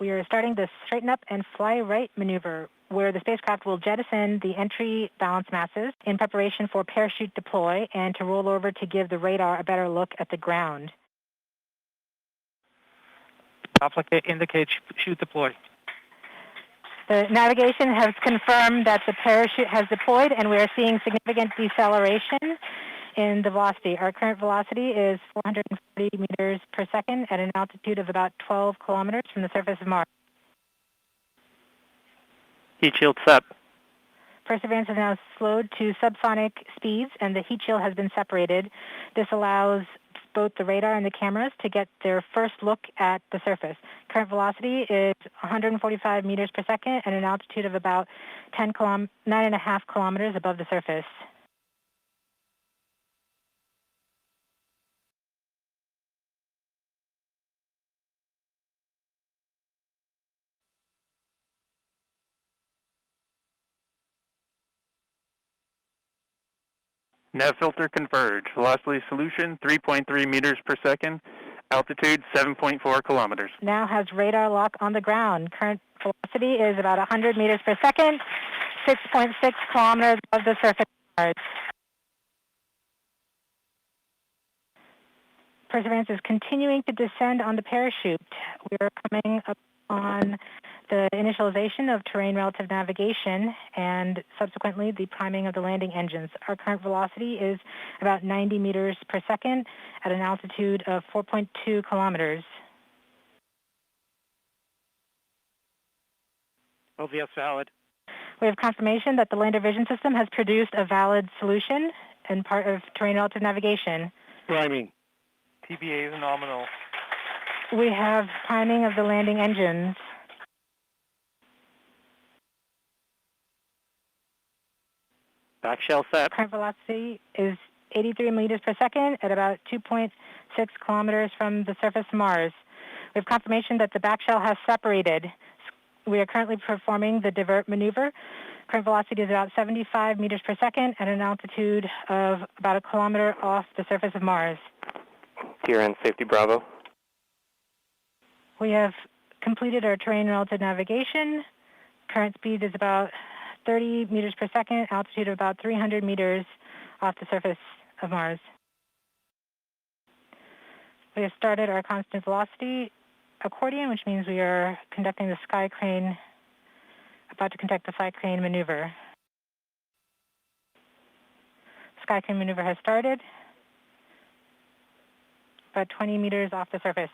We are starting the straighten up and fly right maneuver, where the spacecraft will jettison the entry balance masses in preparation for parachute deploy and to roll over to give the radar a better look at the ground. Indicate chute deploy. The navigation has confirmed that the parachute has deployed, and we are seeing significant deceleration in the velocity. Our current velocity is 440 meters per second at an altitude of about 12 kilometers from the surface of Mars. Heat shield set. Perseverance has now slowed to subsonic speeds, and the heat shield has been separated. This allows both the radar and the cameras to get their first look at the surface. Current velocity is 145 meters per second at an altitude of about 9.5 kilometers above the surface. Nav filter converge. Velocity solution 3.3 meters per second. Altitude 7.4 kilometers. Now has radar lock on the ground. Current velocity is about 100 meters per second, 6.6 kilometers above the surface of Mars. Perseverance is continuing to descend on the parachute. We are coming up on the initialization of terrain relative navigation and subsequently the priming of the landing engines. Our current velocity is about 90 meters per second at an altitude of 4.2 kilometers. OVS valid. We have confirmation that the lander vision system has produced a valid solution and part of terrain relative navigation. Priming. TBA is nominal. We have priming of the landing engines. Back shell set. Current velocity is 83 meters per second at about 2.6 kilometers from the surface of Mars. We have confirmation that the back shell has separated. We are currently performing the divert maneuver. Current velocity is about 75 meters per second at an altitude of about a kilometer off the surface of Mars. TRN safety Bravo. We have completed our terrain relative navigation. Current speed is about 30 meters per second, altitude of about 300 meters off the surface of Mars. We have started our constant velocity accordion, which means we are conducting the sky crane, about to conduct the sky crane maneuver. Sky crane maneuver has started, about 20 meters off the surface.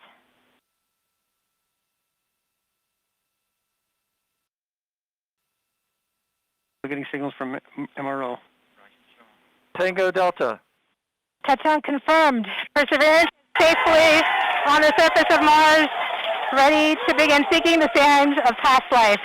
We're getting signals from MRO. Tango Delta. Touchdown confirmed. Perseverance safely on the surface of Mars, ready to begin seeking the sands of past life.